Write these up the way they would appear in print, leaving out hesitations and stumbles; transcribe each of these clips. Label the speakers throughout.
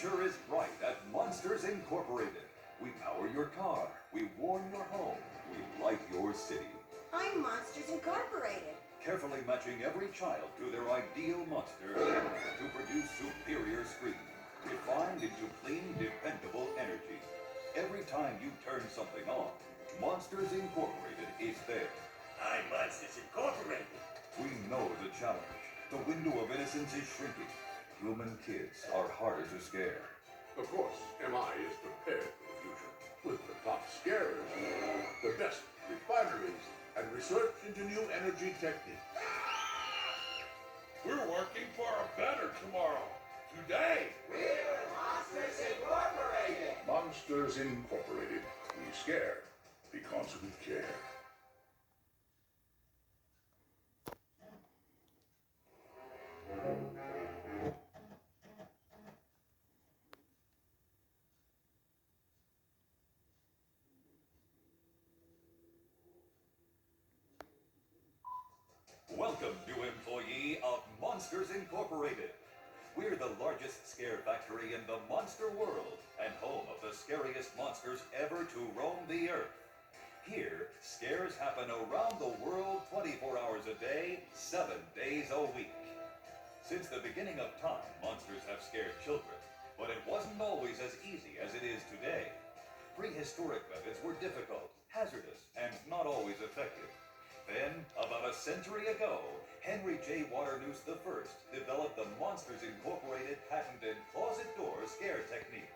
Speaker 1: future is bright at Monsters Incorporated. We power your car, we warm your home, we light your city.
Speaker 2: I'm Monsters Incorporated.
Speaker 1: Carefully matching every child to their ideal monster to produce superior screens, refined into clean, dependable energy. Every time you turn something on, Monsters Incorporated is there.
Speaker 3: I'm Monsters Incorporated.
Speaker 1: We know the challenge. The window of innocence is shrinking. Human kids are harder to scare.
Speaker 4: Of course, MI is prepared for the future. With the top scarers, the best refineries, and research into new energy techniques.
Speaker 5: We're working for a better tomorrow. Today.
Speaker 3: We're Monsters Incorporated.
Speaker 4: Monsters Incorporated. We scare because we care.
Speaker 1: Welcome, new employee of Monsters Incorporated. We're the largest scare factory in the monster world and home of the scariest monsters ever to roam the earth. Here, scares happen around the world 24 hours a day, 7 days a week. Since the beginning of time, monsters have scared children, but it wasn't always as easy as it is today. Prehistoric methods were difficult, hazardous, and not always effective. Then, about a century ago, Henry J. Waternoose I developed the Monsters Incorporated patented closet door scare technique.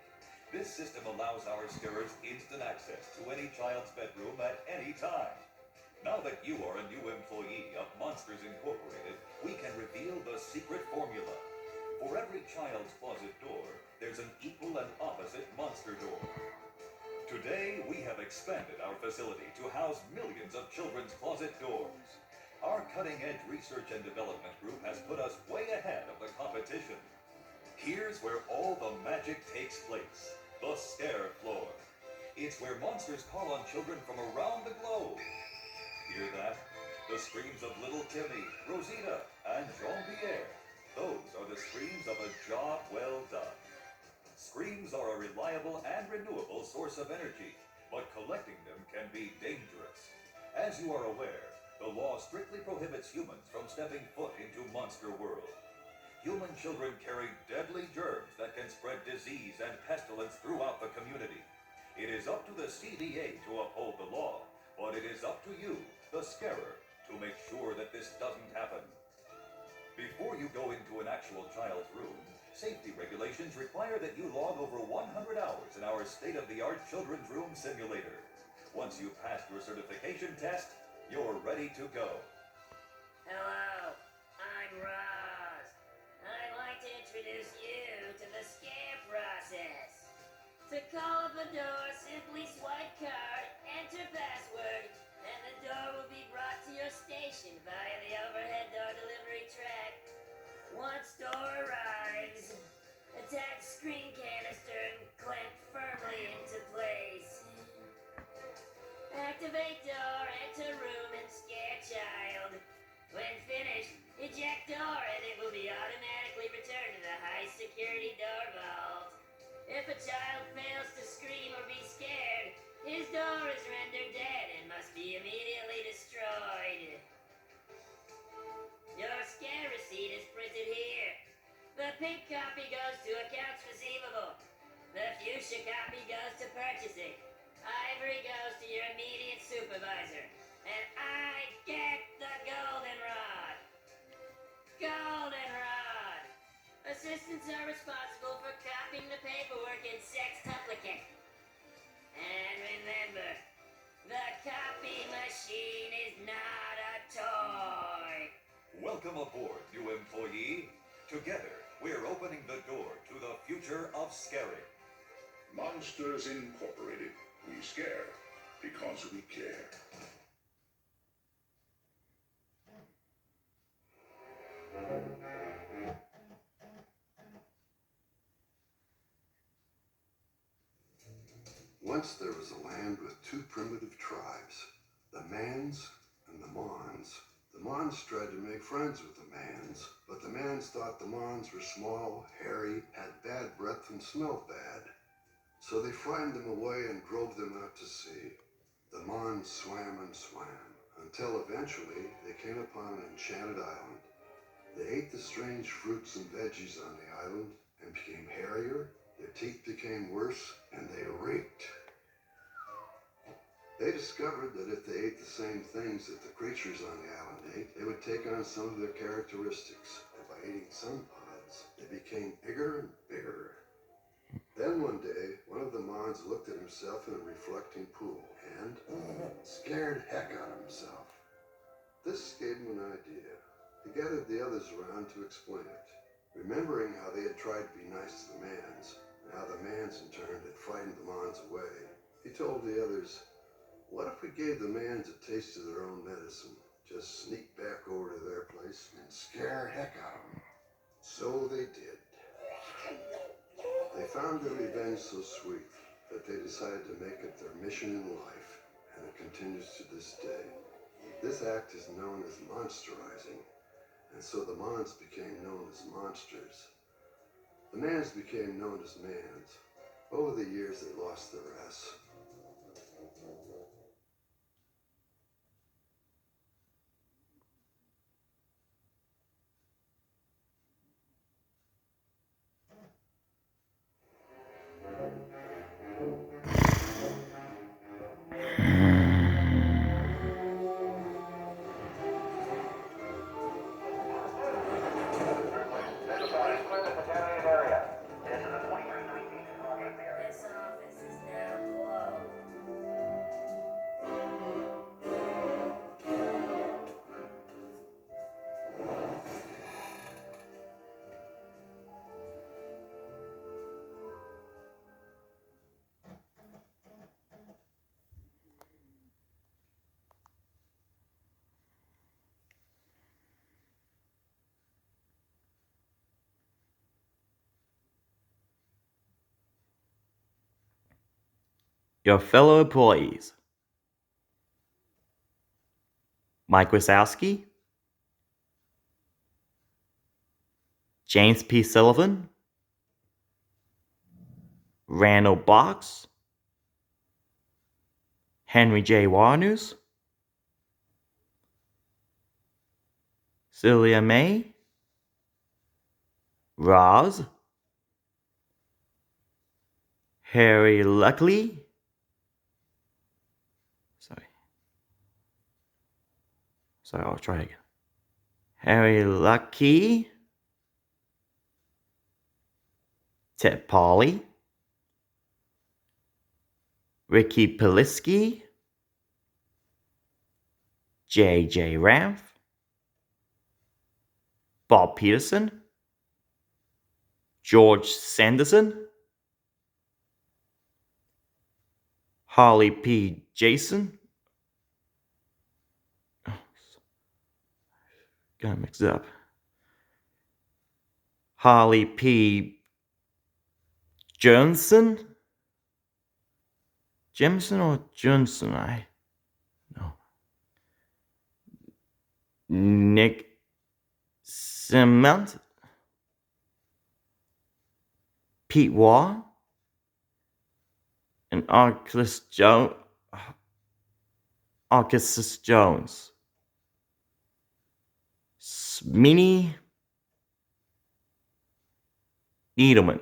Speaker 1: This system allows our scarers instant access to any child's bedroom at any time. Now that you are a new employee of Monsters Incorporated, we can reveal the secret formula. For every child's closet door, there's an equal and opposite monster door. Today, we have expanded our facility to house millions of children's closet doors. Our cutting-edge research and development group has put us way ahead of the competition. Here's where all the magic takes place, the scare floor. It's where monsters call on children from around the globe. Hear that? The screams of little Timmy, Rosita, and Jean-Pierre. Those are the screams of a job well done. Screams are a reliable and renewable source of energy, but collecting them can be dangerous. As you are aware, the law strictly prohibits humans from stepping foot into Monster World. Human children carry deadly germs that can spread disease and pestilence throughout the community. It is up to the CDA to uphold the law, but it is up to you, the scarer, to make sure that this doesn't happen. Before you go into an actual child's room, safety regulations require that you log over 100 hours in our state-of-the-art children's room simulator. Once you've passed your certification test, you're ready to go.
Speaker 6: Hello, I'm Roz. I'd like to introduce you to the scare process. To call up a door, simply swipe card, enter password, and the door will be brought to your station via the overhead door delivery track. Once door arrives, attach screen canister and clamp firmly into place. Activate door, enter room, and scare child. When finished, eject door and it will be automatically returned to the high security door vault. If a child fails to scream or be scared, his door is rendered dead and must be immediately destroyed. Your scare receipt is printed here. The pink copy goes to accounts receivable. The fuchsia copy goes to purchasing. Ivory goes to your immediate supervisor. And I get the goldenrod. Goldenrod. Assistants are responsible for copying the paperwork in sextuplicate. And remember, the copy machine is not a toy.
Speaker 1: Welcome aboard, new employee. Together, we're opening the door to the future of scaring.
Speaker 4: Monsters Incorporated. We scare because we care.
Speaker 7: Once there was a land with two primitive tribes, the Mans and the Mons. The Mons tried to make friends with the Mans, but the Mans thought the Mons were small, hairy, had bad breath, and smelled bad. So they frightened them away and drove them out to sea. The Mons swam and swam, until eventually they came upon an enchanted island. They ate the strange fruits and veggies on the island and became hairier, their teeth became worse, and they reeked. They discovered that if they ate the same things that the creatures on the island ate, they would take on some of their characteristics, and by eating some pods, they became bigger and bigger. Then one day, one of the Mons looked at himself in a reflecting pool and scared heck out of himself. This gave him an idea. He gathered the others around to explain it. Remembering how they had tried to be nice to the Mans, and how the Mans in turn had frightened the Mons away, he told the others, "What if we gave the Mans a taste of their own medicine? Just sneak back over to their place and scare heck out of them." So they did. They found their revenge so sweet that they decided to make it their mission in life, and it continues to this day. This act is known as monsterizing, and so the Mons became known as monsters. The Mans became known as Mans. Over the years, they lost their S.
Speaker 6: This office is now closed.
Speaker 8: Your fellow employees: Mike Wazowski, James P. Sullivan, Randall Box, Henry J. Warners, Celia May, Roz, Harry Luckley, I'll try again. Harry Lucky, Ted Polly, Ricky Poliski, J.J. Ramf, Bob Peterson, George Sanderson, Harley P. Jason. Got mixed up. Harley P. Johnson? Jemison or Johnson? No. Nick Cement? Pete Waugh? And Arcus Jones. Sminny Needleman.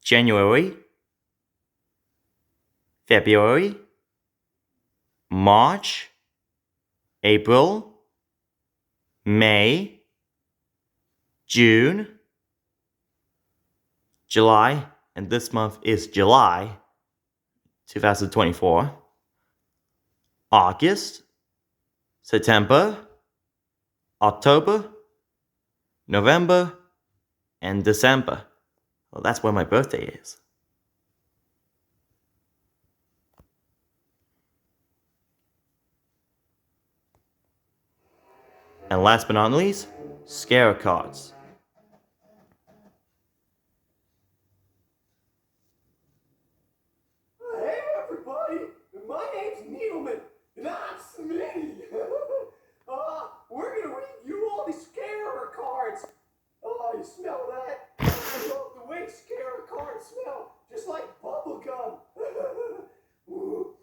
Speaker 8: January, February, March, April, May, June, July, and this month is July 2024, August, September, October, November, and December. Well, that's when my birthday is. And last but not least, scare cards.
Speaker 3: Hey everybody, my name's Needleman, and I'm Smitty. We're gonna read you all these scarer cards. Oh, you smell that? I love the way scarer cards smell, just like bubble gum. Ooh.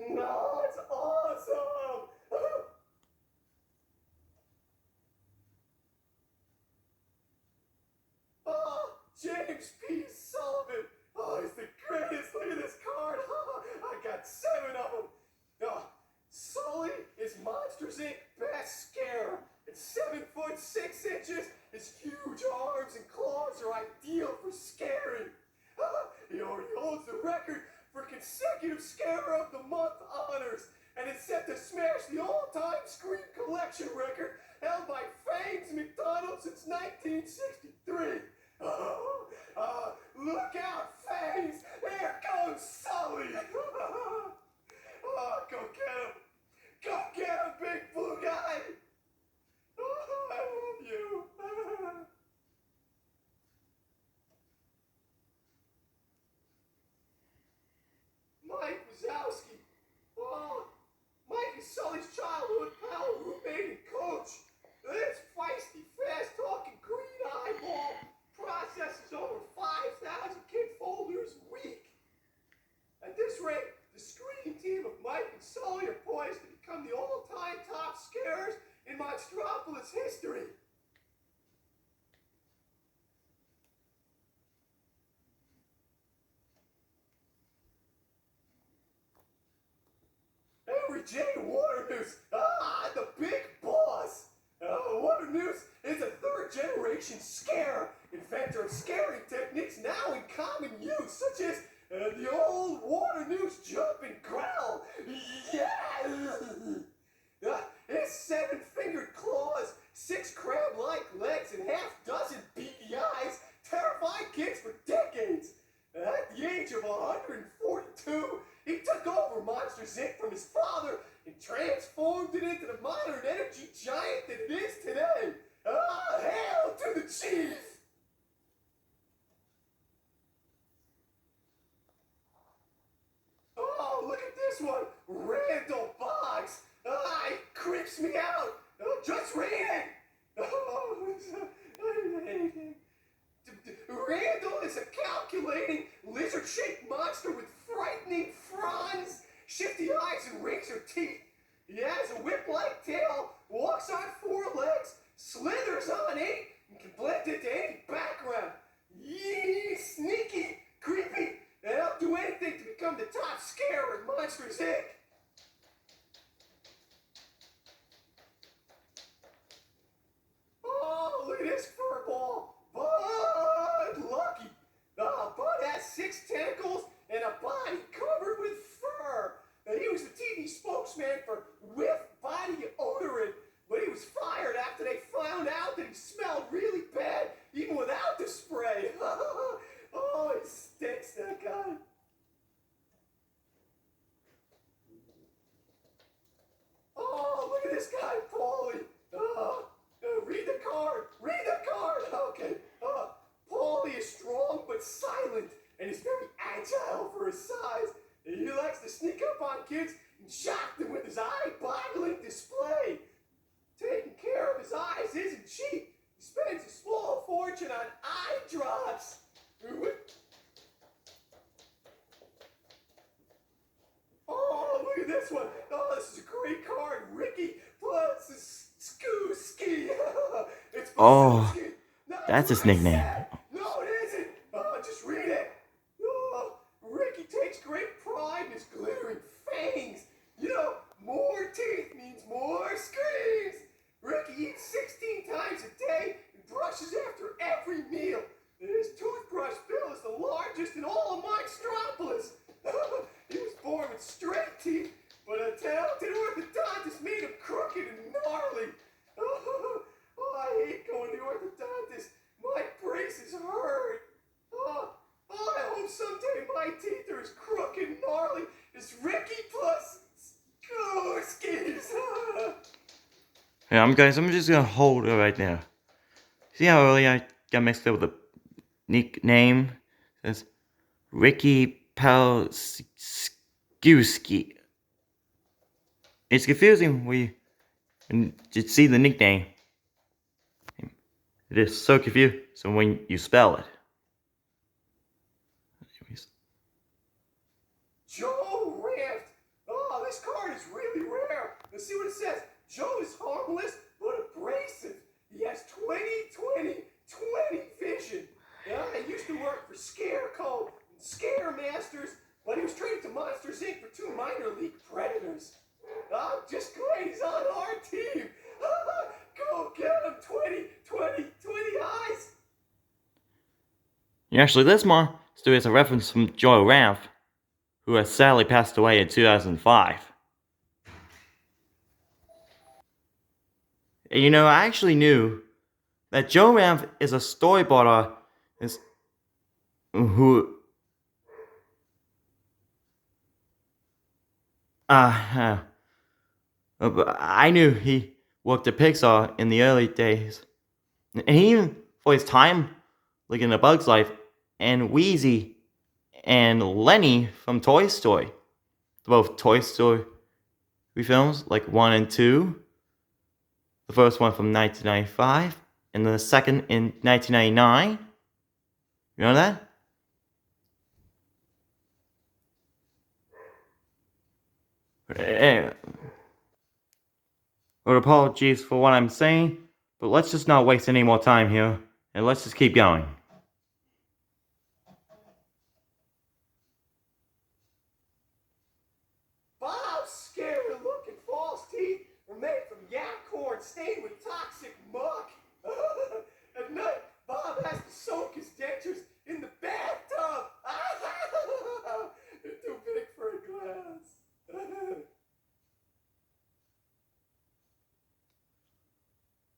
Speaker 3: No, it's awesome. Oh, James P. Sullivan. Oh, he's the greatest. Look at this card. I got 7 of them. Oh, Sully is Monsters Inc. best scarer. It's 7 foot 6 inches. His huge arms and claws are ideal for scaring. He already holds the record for consecutive Scarer of the Month honors, and is set to smash the all-time Scream collection record held by Fangs McDonald since 1963. Look out, Fangs! Here comes Sully! Go get him! Go get him, big blue guy! I love you! Mike Wazowski! Oh, Mike is Sully's childhood pal, roommate, and coach. This feisty, fast-talking green eyeball processes over 5,000 kid folders a week. At this rate, the screening team of Mike and Sully are poised to become the all-time top scarers in Monstropolis history. Henry J. Waternoose, the big boss. Waternoose is a third-generation scare, inventor of scaring techniques now in common use, such as the old Waternoose jump and growl. Yeah! His 7-fingered claws, 6 crab-like legs, and half-dozen beady eyes terrified kids for decades. At the age of 142, he took over Monsters Inc. from his father and transformed it into the modern energy giant that it is today. Hail to the chief! Oh, look at this one, Randall Boggs. He creeps me out. Just read it. I hate him. Randall is a calculating, lizard-shaped monster with frightening fronds, shifty eyes, and razor teeth. He has a whip-like tail, walks on 4 legs, slithers on 8, and can blend into any background. Yee, sneaky, creepy, and I'll do anything to become the top scarer in Monsters Inc. Oh, look at this fur ball. Bud Lucky. Bud has 6 tentacles and a body covered with fur. He was the TV spokesman for Whiff Body Odorant, but he was fired after they found out that he smelled really bad, even without the spray. Oh, he stinks, that guy. Oh, look at this guy, Paulie. Read the card. Read the card. Okay. Paulie is strong but silent and is very agile for his size. He likes to sneak up on kids and shock them with his eye-boggling display. Taking care of his eyes isn't cheap. He spends a small fortune on eye drops. Oh, look at this one. Oh, this is a great card. Ricky plus Skooski. It's
Speaker 8: Oh,
Speaker 3: no,
Speaker 8: that's his
Speaker 3: what I
Speaker 8: nickname.
Speaker 3: said. No, it isn't.
Speaker 8: Yeah, I'm just gonna hold it right now. See how early I got mixed up with the nickname? It says Ricky Palskewski. It's confusing when you just see the nickname. It is so confusing when you spell it.
Speaker 3: Joe Raft. Oh, this card is really rare. Let's see what it says. Joe is harmless but abrasive. He has 20/20/20 vision. He used to work for Scarecrow and Scare Masters, but he was traded to Monsters Inc. for 2 minor league predators. Just great. He's on our team. Go get him. 20/20/20 eyes.
Speaker 8: Yeah, actually, this monster is a reference from Joe Ranft, who has sadly passed away in 2005. And I actually knew that Joe Ranft is a storyboard artist who I knew he worked at Pixar in the early days. And he even, for his time looking at Bug's Life, and Wheezy and Lenny from Toy Story. Both Toy Story films, like 1 and 2. The first one from 1995, and the second in 1999. You know that? Well, apologies for what I'm saying, but let's just not waste any more time here, and let's just keep going.
Speaker 3: Bob's scary-looking false teeth were made from yak corn stained with toxic muck. At night, Bob has to soak his dentures in the bathtub. They're too big for a glass.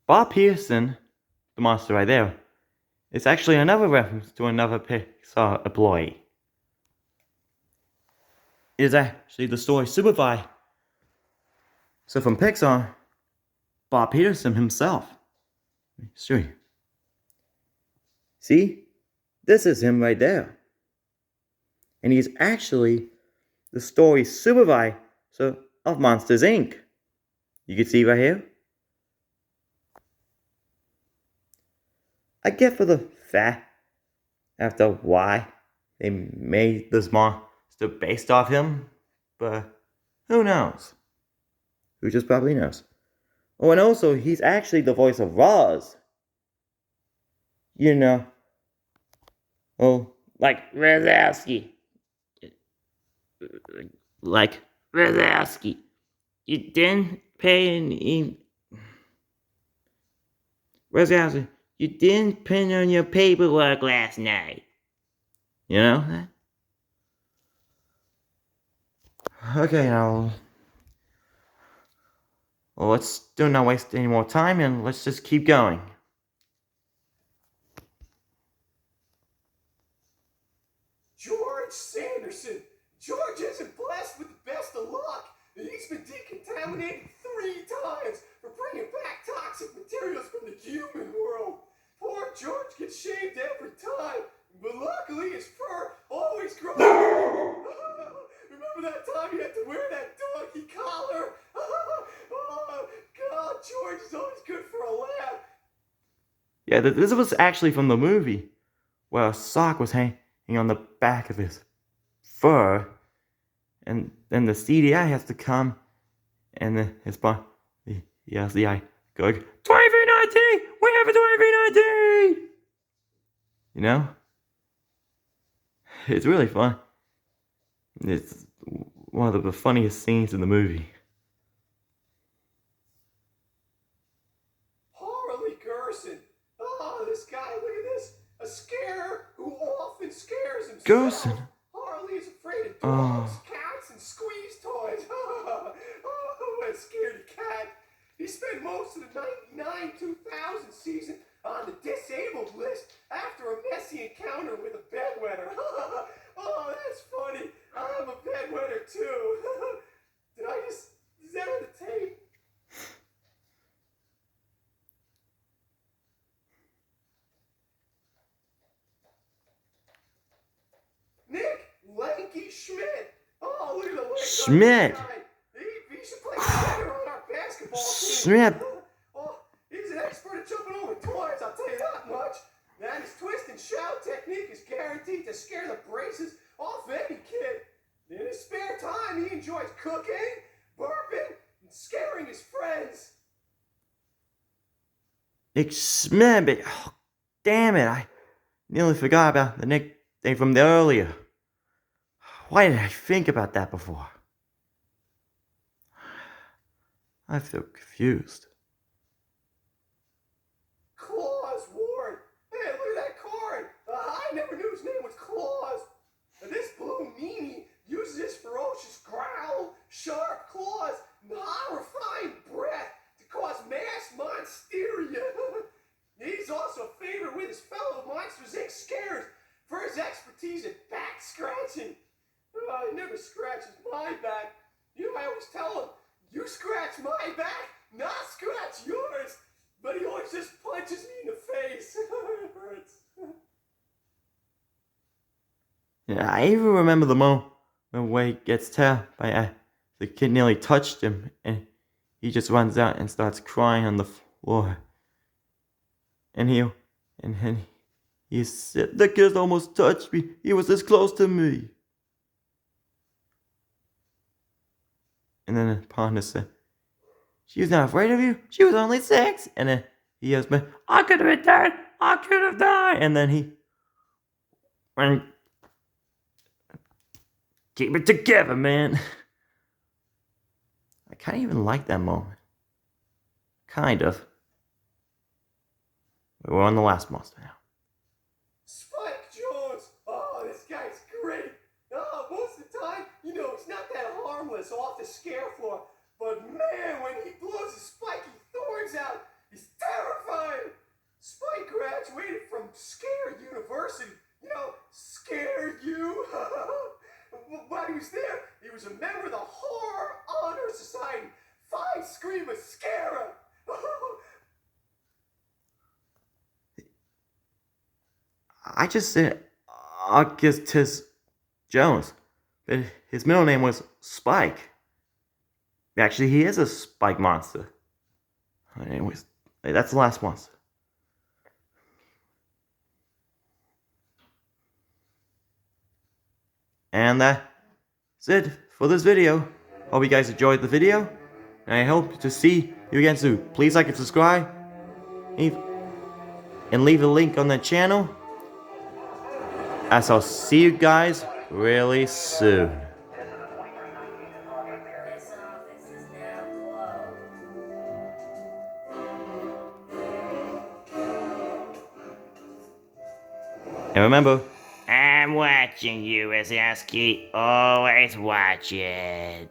Speaker 8: Bob Peterson, the monster right there, is actually another reference to another Pixar employee. It is actually the story supervisor. So from Pixar, Bob Peterson himself. Let me show you. See? This is him right there. And he's actually the story supervisor of Monsters Inc. You can see right here. I get for the fact after why they made this monster based off him, but who knows? Who just probably knows? Oh, and also, he's actually the voice of Roz. Like Wazowski. Like Wazowski. You didn't pay any... Wazowski, you didn't print on your paperwork last night. You know that? Okay, now... Well, let's do not waste any more time and let's just keep going.
Speaker 3: George Sanderson. George isn't blessed with the best of luck. He's been decontaminated 3 times for bringing back toxic materials from the human world. Poor George gets shaved every time, but luckily his fur always grows. Remember that time you had to wear that donkey collar? Oh, God, George is always good for a laugh.
Speaker 8: Yeah, this was actually from the movie, where a sock was hanging on the back of his fur, and then the CDI has to come, and then his boss, the LCI, going, 2319! We have a 2319! You know? It's really fun. It's one of the funniest scenes in the movie.
Speaker 3: Harley Gerson. Oh, this guy, look at this. A scarer who often scares himself.
Speaker 8: Gerson?
Speaker 3: Harley is afraid of dogs, cats, and squeeze toys. Oh, what a scaredy cat. He spent most of the 99-2000 season on the disabled list after a messy encounter with a bedwetter. Oh, that's funny. I'm a bedwetter too. Is that on the tape? Mikey Schmidt. Oh, look at the legs
Speaker 8: Schmidt.
Speaker 3: on this guy. He should play center on our basketball team.
Speaker 8: Schmidt.
Speaker 3: Oh, he's an expert at jumping over toys, I'll tell you that much. And his twist and shout technique is guaranteed to scare the braces off any kid. In his spare time, he enjoys cooking, burping, and scaring his friends.
Speaker 8: Schmidt. Oh, damn it. I nearly forgot about the nickname from the earlier. Why did I think about that before? I feel confused.
Speaker 3: Claus Ward. Hey, look at that card. I never knew his name was Claus. And this blue meanie uses his ferocious growl, sharp claws, and horrifying breath to cause mass monsteria. He's also a favorite with his fellow Monsters Inc. scares for his expertise at back scratching. He never scratches my back. You know, I always tell him, you scratch my back, not scratch yours. But he always just punches me in the face. It hurts.
Speaker 8: Yeah, I even remember the moment where he gets tapped by the kid nearly touched him, and he just runs out and starts crying on the floor. And he said, "The kid almost touched me. He was this close to me." And then the partner said, "She was not afraid of you. She was only 6. And then he yells, "I could have been dead. I could have died." And then he went, "Keep it together, man." I kind of even like that moment. Kind of. We're on the last monster now.
Speaker 3: Spike Jones. Oh, this guy's great. Oh, most of the time, you know, he's not that harmless off the scare floor. But man, when he blows his spiky thorns out, he's terrifying. Spike graduated from Scare University. You know, Scare You. While he was there, he was a member of the Horror Honor Society. Phi Screamer Scarer.
Speaker 8: I just said Augustus Jones, but his middle name was Spike. Actually, he is a spike monster. Anyways, that's the last monster. And that's it for this video. Hope you guys enjoyed the video, and I hope to see you again soon. Please like and subscribe, and leave a link on the channel. As I'll see you guys really soon.
Speaker 6: This office is now closed.
Speaker 8: And remember, I'm watching you, Wazowski. Always watching.